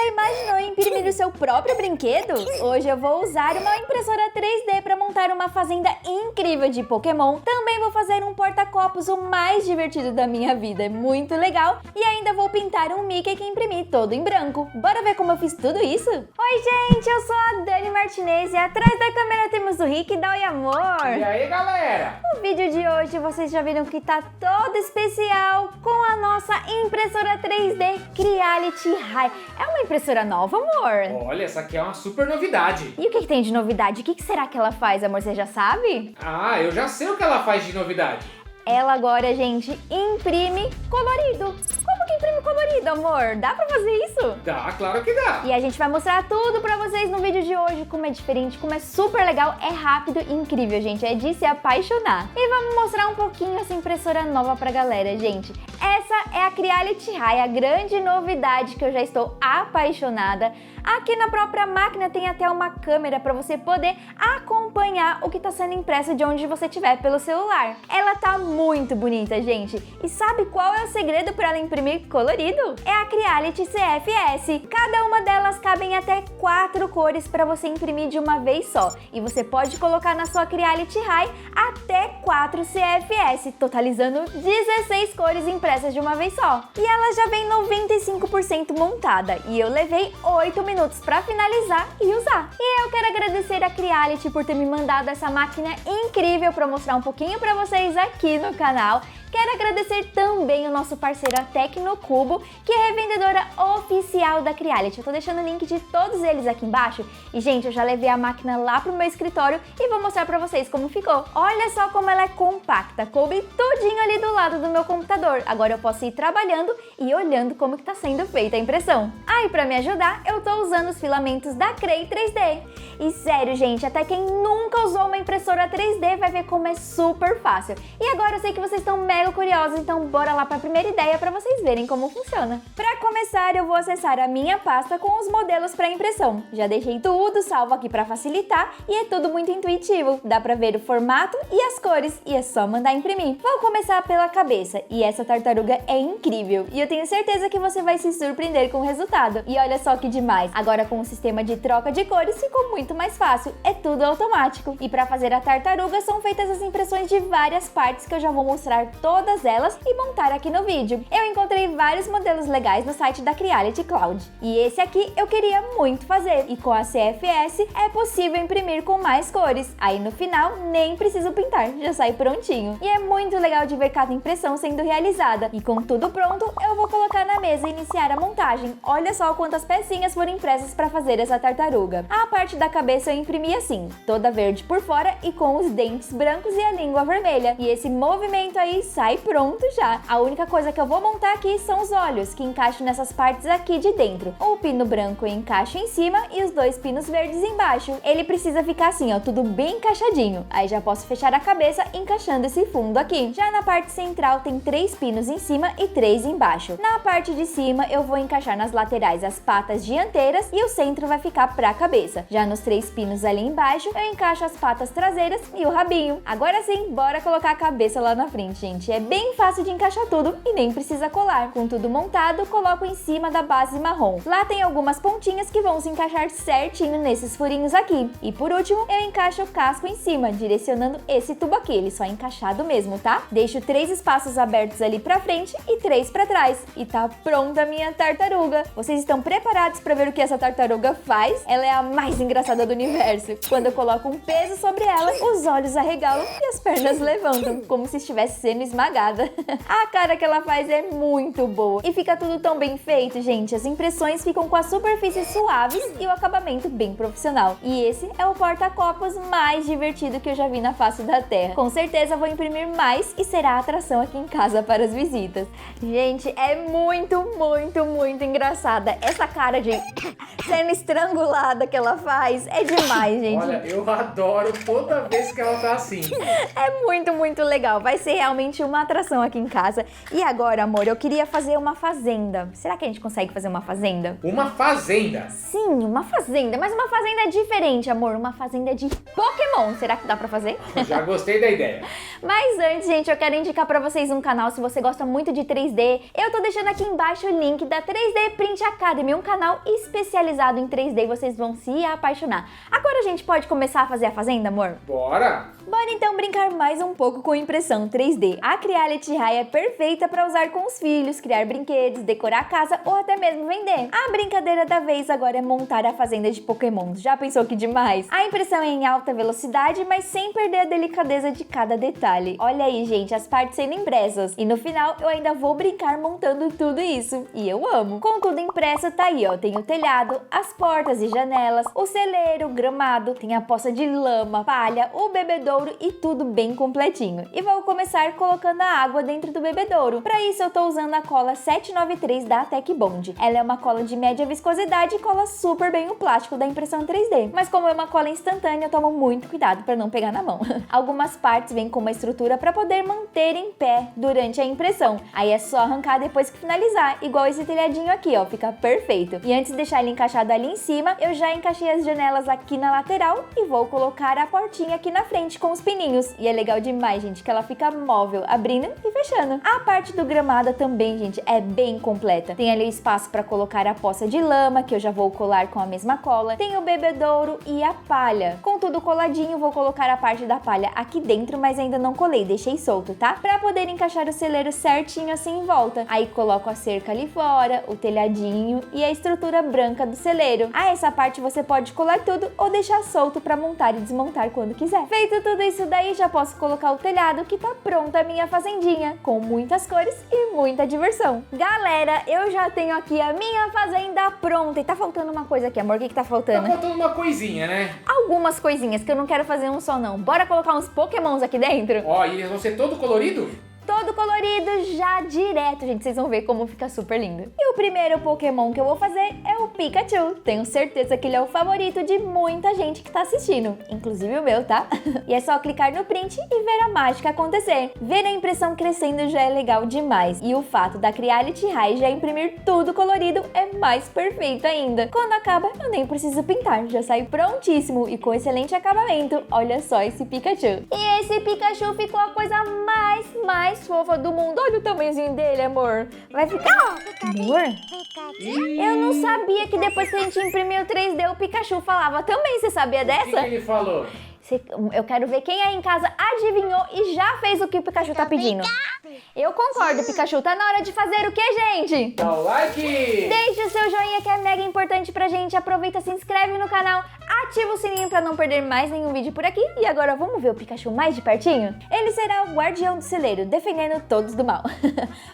imaginou em imprimir o seu próprio brinquedo? Hoje eu vou usar uma impressora 3D para montar uma fazenda incrível de Pokémon. Também vou fazer um porta-copos o mais divertido da minha vida, é muito legal. E ainda vou pintar um Mickey que imprimi todo em branco. Bora ver como eu fiz tudo isso? Oi gente, eu sou a Dani Martinez e atrás da câmera temos o Rick. Dá oi amor! E aí galera? No vídeo de hoje vocês já viram que tá todo especial com a nossa impressora 3D Creality Hi. É uma impressora nova, amor? Olha, essa aqui é uma super novidade. E o que tem de novidade? O que será que ela faz, amor? Você já sabe? Ah, eu já sei o que ela faz de novidade. Ela agora, gente, imprime colorido. Como que imprime colorido, amor? Dá pra fazer isso? Dá, claro que dá. E a gente vai mostrar tudo pra vocês no vídeo de hoje, como é diferente, como é super legal, é rápido e incrível, gente. É de se apaixonar. E vamos mostrar um pouquinho essa impressora nova pra galera, gente. Essa é a Creality Hi, a grande novidade que eu já estou apaixonada. Aqui na própria máquina tem até uma câmera para você poder acompanhar o que está sendo impresso de onde você estiver pelo celular. Ela tá muito bonita, gente. E sabe qual é o segredo para ela imprimir colorido? É a Creality CFS. Cada uma delas cabem até 4 cores para você imprimir de uma vez só. E você pode colocar na sua Creality Hi até 4 CFS, totalizando 16 cores impressas de uma vez só. E ela já vem 95% montada. E eu levei 8 minutos para finalizar e usar. E eu quero agradecer a Creality por ter me mandado essa máquina incrível para mostrar um pouquinho para vocês aqui no canal. Quero agradecer também o nosso parceiro a Tecnocubo, que é revendedora oficial da Creality. Eu tô deixando o link de todos eles aqui embaixo. E, gente, eu já levei a máquina lá pro meu escritório e vou mostrar pra vocês como ficou. Olha só como ela é compacta, coube tudinho ali do lado do meu computador. Agora eu posso ir trabalhando e olhando como que tá sendo feita a impressão. Aí, pra me ajudar, eu tô usando os filamentos da Crei 3D. E sério, gente, até quem nunca usou uma impressora 3D vai ver como é super fácil. E agora eu sei que vocês estão mega curiosos, então bora lá para a primeira ideia para vocês verem como funciona. Para começar, eu vou acessar a minha pasta com os modelos para impressão. Já deixei tudo salvo aqui para facilitar e é tudo muito intuitivo. Dá para ver o formato e as cores e é só mandar imprimir. Vou começar pela cabeça e essa tartaruga é incrível e eu tenho certeza que você vai se surpreender com o resultado. E olha só que demais, agora com o sistema de troca de cores ficou muito mais fácil, é tudo automático. E para fazer a tartaruga são feitas as impressões de várias partes que eu já vou mostrar todas elas e montar aqui no vídeo. Eu encontrei vários modelos legais no site da Creality Cloud. E esse aqui eu queria muito fazer. E com a CFS é possível imprimir com mais cores. Aí no final nem preciso pintar, já sai prontinho. E é muito legal de ver cada impressão sendo realizada. E com tudo pronto, eu vou colocar na mesa e iniciar a montagem. Olha só quantas pecinhas foram impressas para fazer essa tartaruga. A parte da cabeça eu imprimi assim, toda verde por fora e com os dentes brancos e a língua vermelha. E esse movimento aí sai pronto já. A única coisa que eu vou montar aqui são os olhos, que encaixo nessas partes aqui de dentro. O pino branco eu encaixo em cima e os 2 pinos verdes embaixo. Ele precisa ficar assim, ó, tudo bem encaixadinho. Aí já posso fechar a cabeça encaixando esse fundo aqui. Já na parte central tem 3 pinos em cima e 3 embaixo. Na parte de cima eu vou encaixar nas laterais as patas dianteiras e o centro vai ficar pra cabeça. Já nos 3 pinos ali embaixo eu encaixo as patas traseiras e o rabinho. Agora sim, bora colocar a cabeça lá na frente, gente. É bem fácil de encaixar tudo e nem precisa colar. Com tudo montado, coloco em cima da base marrom. Lá tem algumas pontinhas que vão se encaixar certinho nesses furinhos aqui. E por último, eu encaixo o casco em cima, direcionando esse tubo aqui, ele só é encaixado mesmo, tá? Deixo 3 espaços abertos ali pra frente e 3 pra trás. E tá pronta a minha tartaruga. Vocês estão preparados pra ver o que essa tartaruga faz? Ela é a mais engraçada do universo. Quando eu coloco um peso sobre ela, os olhos arregalam e as pernas levantam, como se estivesse sendo esmagada. A cara que ela faz é muito boa e fica tudo tão bem feito, gente. As impressões ficam com as superfícies suaves e o acabamento bem profissional. E esse é o porta-copos mais divertido que eu já vi na face da terra. Com certeza vou imprimir mais e será a atração aqui em casa para as visitas. Gente, é muito, muito, muito engraçada. Essa cara de sendo estrangulada que ela faz é demais, gente. Olha, eu adoro toda vez que ela tá assim. É muito, muito legal. Vai ser realmente realmente uma atração aqui em casa. E agora, amor, eu queria fazer uma fazenda. Será que a gente consegue fazer uma fazenda? Uma fazenda? Sim, uma fazenda, mas uma fazenda diferente, amor. Uma fazenda de Pokémon. Será que dá pra fazer? Já gostei da ideia. Mas antes, gente, eu quero indicar pra vocês um canal, se você gosta muito de 3D. Eu tô deixando aqui embaixo o link da 3D Print Academy, um canal especializado em 3D e vocês vão se apaixonar. Agora a gente pode começar a fazer a fazenda, amor? Bora! Bora então brincar mais um pouco com impressão 3D. A Creality High é perfeita para usar com os filhos, criar brinquedos, decorar a casa ou até mesmo vender. A brincadeira da vez agora é montar a fazenda de Pokémon. Já pensou que demais? A impressão é em alta velocidade, mas sem perder a delicadeza de cada detalhe. Olha aí, gente, as partes sendo impressas. E no final eu ainda vou brincar montando tudo isso. E eu amo. Com tudo impresso, tá aí, ó. Tem o telhado, as portas e janelas, o celeiro, o gramado, tem a poça de lama, palha, o bebedouro e tudo bem completinho. E vou começar colocando a água dentro do bebedouro. Para isso eu tô usando a cola 793 da Tech Bond. Ela é uma cola de média viscosidade e cola super bem o plástico da impressão 3D. Mas como é uma cola instantânea, eu tomo muito cuidado para não pegar na mão. Algumas partes vêm com uma estrutura para poder manter em pé durante a impressão. Aí é só arrancar depois que finalizar, igual esse telhadinho aqui, ó, fica perfeito. E antes de deixar ele encaixado ali em cima, eu já encaixei as janelas aqui na lateral e vou colocar a portinha aqui na frente com os pininhos. E é legal demais, gente, que ela fica móvel, abrindo e fechando. A parte do gramado também, gente, é bem completa. Tem ali o espaço para colocar a poça de lama, que eu já vou colar com a mesma cola. Tem o bebedouro e a palha. Com tudo coladinho, vou colocar a parte da palha aqui dentro, mas ainda não colei, deixei solto, tá? Para poder encaixar o celeiro certinho assim em volta. Aí coloco a cerca ali fora, o telhadinho e a estrutura branca do celeiro. Ah, essa parte você pode colar tudo ou deixar solto para montar e desmontar quando quiser. Feito tudo isso daí, já posso colocar o telhado que tá pronta a minha fazendinha, com muitas cores e muita diversão. Galera, eu já tenho aqui a minha fazenda pronta e tá faltando uma coisa aqui, amor, o que tá faltando? Tá faltando uma coisinha, né? Algumas coisinhas que eu não quero fazer um só não. Bora colocar uns Pokémons aqui dentro? Ó, e eles vão ser todo colorido? Todo colorido já direto, gente, vocês vão ver como fica super lindo. E o primeiro Pokémon que eu vou fazer é o Pikachu. Tenho certeza que ele é o favorito de muita gente que tá assistindo, inclusive o meu, tá? E é só clicar no print e ver a mágica acontecer. Ver a impressão crescendo já é legal demais. E o fato da Creality High já imprimir tudo colorido é mais perfeito ainda. Quando acaba, eu nem preciso pintar, já sai prontíssimo e com excelente acabamento. Olha só esse Pikachu. E esse Pikachu ficou a coisa mais fofa do mundo. Olha o tamanhozinho dele, amor. Vai ficar... Amor? Eu não sabia que depois que a gente imprimiu o 3D, o Pikachu falava também. Você sabia O dessa? que ele falou? Eu quero ver quem aí em casa adivinhou e já fez o que o Pikachu tá pedindo. Eu concordo, Pikachu. Tá na hora de fazer o que, gente? Dá o like! Deixe o seu joinha que é mega importante pra gente. Aproveita, se inscreve no canal, ativa o sininho pra não perder mais nenhum vídeo por aqui. E agora vamos ver o Pikachu mais de pertinho? Ele será o guardião do celeiro, defendendo todos do mal.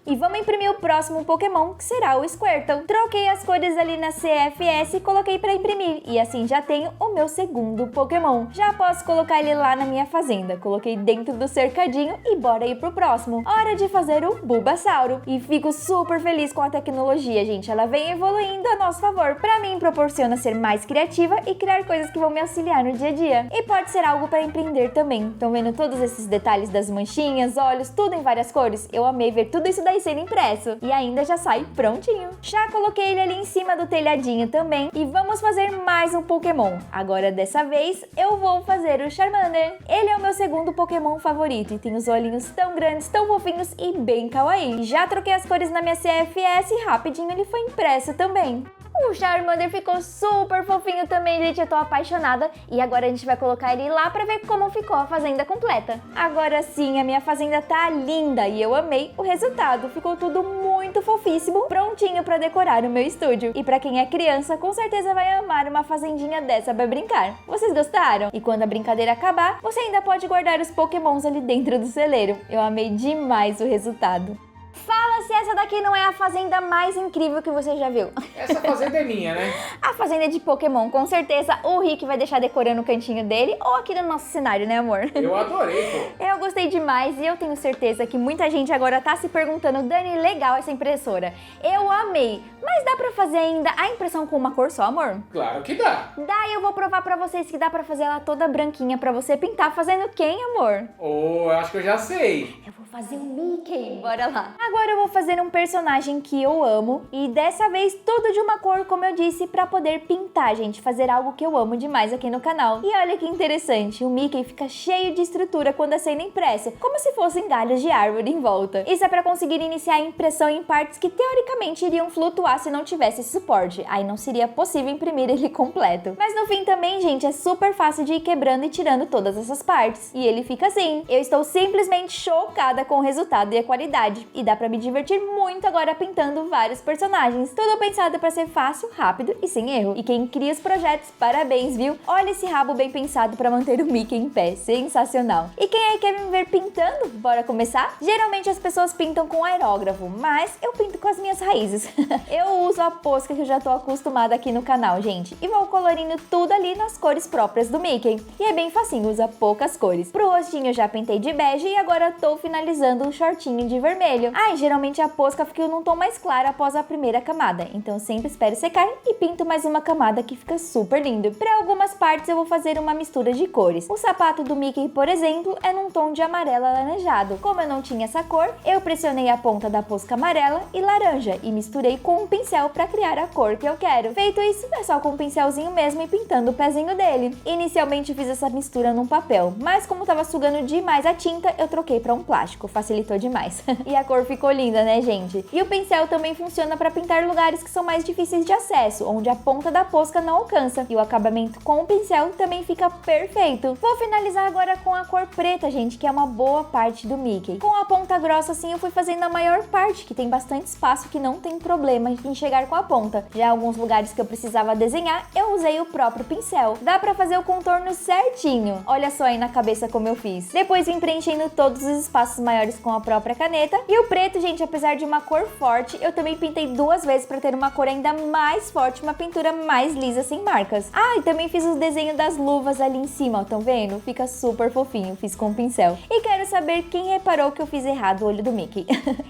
E vamos imprimir o próximo Pokémon, que será o Squirtle. Troquei as cores ali na CFS e coloquei pra imprimir. E assim já tenho o meu segundo Pokémon. Já posso colocar ele lá na minha fazenda. Coloquei dentro do cercadinho e bora ir pro próximo. Hora de fazer o Bulbasauro. E fico super feliz com a tecnologia, gente. Ela vem evoluindo a nosso favor. Pra mim, proporciona ser mais criativa e criar coisas que vão me auxiliar no dia a dia. E pode ser algo para empreender também. Estão vendo todos esses detalhes das manchinhas, olhos, tudo em várias cores? Eu amei ver tudo isso daí sendo impresso. E ainda já sai prontinho. Já coloquei ele ali em cima do telhadinho também. E vamos fazer mais um Pokémon. Agora, dessa vez, eu vou fazer o Charmander. Ele é o meu segundo Pokémon favorito e tem os olhinhos tão grandes, tão fofinhos e bem kawaii. Já troquei as cores na minha CFS e rapidinho ele foi impresso também. O Charmander ficou super fofinho também, gente, eu tô apaixonada. E agora a gente vai colocar ele lá pra ver como ficou a fazenda completa. Agora sim, a minha fazenda tá linda e eu amei o resultado. Ficou tudo muito fofíssimo, prontinho pra decorar o meu estúdio. E pra quem é criança, com certeza vai amar uma fazendinha dessa pra brincar. Vocês gostaram? E quando a brincadeira acabar, você ainda pode guardar os Pokémons ali dentro do celeiro. Eu amei demais o resultado. Fala se essa daqui não é a fazenda mais incrível que você já viu. Essa fazenda é minha, né? A fazenda de Pokémon, com certeza o Rick vai deixar decorando o cantinho dele ou aqui no nosso cenário, né, amor? Eu adorei, pô. Eu gostei demais e eu tenho certeza que muita gente agora tá se perguntando, Dani, legal essa impressora. Eu amei, mas dá pra fazer ainda a impressão com uma cor só, amor? Claro que dá. Daí eu vou provar pra vocês que dá pra fazer ela toda branquinha pra você pintar fazendo quem, amor? Oh, eu acho que eu já sei. Eu vou fazer o Mickey, bora lá. Agora eu vou fazer um personagem que eu amo e dessa vez tudo de uma cor, como eu disse, pra poder pintar, gente, fazer algo que eu amo demais aqui no canal. E olha que interessante, o Mickey fica cheio de estrutura quando é sendo impresso, como se fossem galhos de árvore em volta. Isso é pra conseguir iniciar a impressão em partes que teoricamente iriam flutuar se não tivesse esse suporte, aí não seria possível imprimir ele completo. Mas no fim também, gente, é super fácil de ir quebrando e tirando todas essas partes. E ele fica assim. Eu estou simplesmente chocada com o resultado e a qualidade. E dá pra me divertir muito agora pintando vários personagens. Tudo pensado pra ser fácil, rápido e sem erro. E quem cria os projetos, parabéns, viu? Olha esse rabo bem pensado pra manter o Mickey em pé. Sensacional. E quem aí quer me ver pintando? Bora começar? Geralmente as pessoas pintam com aerógrafo, mas eu pinto com as minhas raízes. Eu uso a posca que eu já tô acostumada aqui no canal, gente. E vou colorindo tudo ali nas cores próprias do Mickey. E é bem facinho, usa poucas cores. Pro rostinho eu já pintei de bege e agora tô finalizando um shortinho de vermelho. Geralmente a posca fica num tom mais claro após a primeira camada. Então eu sempre espero secar e pinto mais uma camada que fica super lindo. Para algumas partes eu vou fazer uma mistura de cores. O sapato do Mickey, por exemplo, é num tom de amarelo alaranjado. Como eu não tinha essa cor, eu pressionei a ponta da posca amarela e laranja e misturei com um pincel para criar a cor que eu quero. Feito isso, é só com um pincelzinho mesmo e pintando o pezinho dele. Inicialmente fiz essa mistura num papel, mas como tava sugando demais a tinta, eu troquei para um plástico, facilitou demais. E a cor ficou linda, né, gente? E o pincel também funciona para pintar lugares que são mais difíceis de acesso, onde a ponta da posca não alcança. E o acabamento com o pincel também fica perfeito. Vou finalizar agora com a cor preta, gente, que é uma boa parte do Mickey. Com a ponta grossa assim, eu fui fazendo a maior parte, que tem bastante espaço, que não tem problema em chegar com a ponta. Já alguns lugares que eu precisava desenhar, eu usei o próprio pincel. Dá pra fazer o contorno certinho. Olha só aí na cabeça como eu fiz. Depois vim preenchendo todos os espaços maiores com a própria caneta. E o preto, gente, apesar de uma cor forte, eu também pintei 2 vezes pra ter uma cor ainda mais forte, uma pintura mais lisa, sem marcas. E também fiz os desenhos das luvas ali em cima, ó, tão vendo? Fica super fofinho, fiz com o pincel. E quero saber quem reparou que eu fiz errado o olho do Mickey.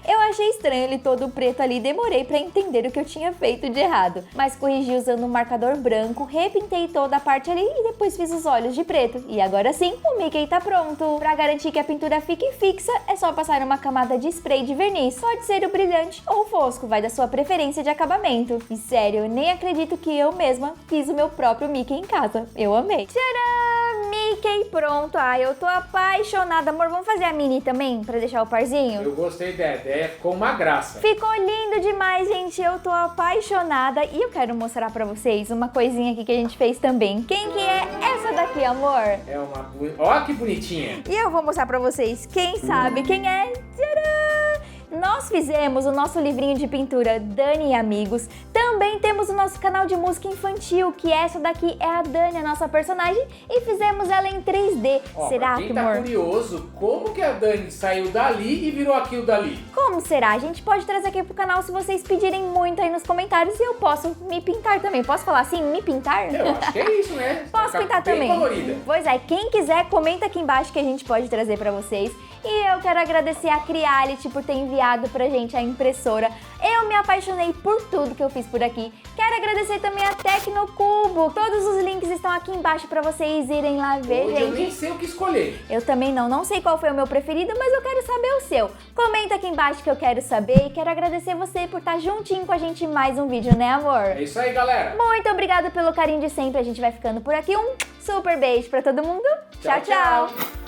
Eu achei estranho ele todo preto ali, demorei pra entender o que eu tinha feito de errado. Mas corrigi usando um marcador branco, repintei toda a parte ali e depois fiz os olhos de preto. E agora sim, o Mickey tá pronto. Pra garantir que a pintura fique fixa, é só passar uma camada de spray de verniz. Pode ser o brilhante ou o fosco, vai da sua preferência de acabamento. E sério, eu nem acredito que eu mesma fiz o meu próprio Mickey em casa. Eu amei. Tcharam! Mickey pronto. Eu tô apaixonada. Amor, vamos fazer a mini também, pra deixar o parzinho? Eu gostei da ideia, ficou uma graça. Ficou lindo demais, gente. Eu tô apaixonada e eu quero mostrar pra vocês uma coisinha aqui que a gente fez também. Quem que é essa daqui, amor? É uma... Ó que bonitinha. E eu vou mostrar pra vocês. Quem sabe quem é? Tcharam! Nós fizemos o nosso livrinho de pintura Dani e Amigos. Também temos o nosso canal de música infantil, que essa daqui é a Dani, a nossa personagem, e fizemos ela em 3D. Será quem que, tá amor? curioso, como que a Dani saiu dali e virou aquilo dali? Como será? A gente pode trazer aqui pro canal se vocês pedirem muito aí nos comentários e eu posso me pintar também. Posso falar assim? Me pintar? Eu acho que é isso, né? Posso pintar bem também? Colorida. Pois é, quem quiser, comenta aqui embaixo que a gente pode trazer pra vocês. E eu quero agradecer a Creality por ter enviado pra gente a impressora. Eu me apaixonei por tudo que eu fiz por aqui. Quero agradecer também a Tecnocubo. Todos os links estão aqui embaixo pra vocês irem lá ver, Hoje gente. eu nem sei o que escolher. Eu também não sei qual foi o meu preferido, mas eu quero saber o seu. Comenta aqui embaixo que eu quero saber e quero agradecer você por estar juntinho com a gente em mais um vídeo, né, amor? É isso aí, galera. Muito obrigada pelo carinho de sempre. A gente vai ficando por aqui. Um super beijo pra todo mundo. Tchau, tchau.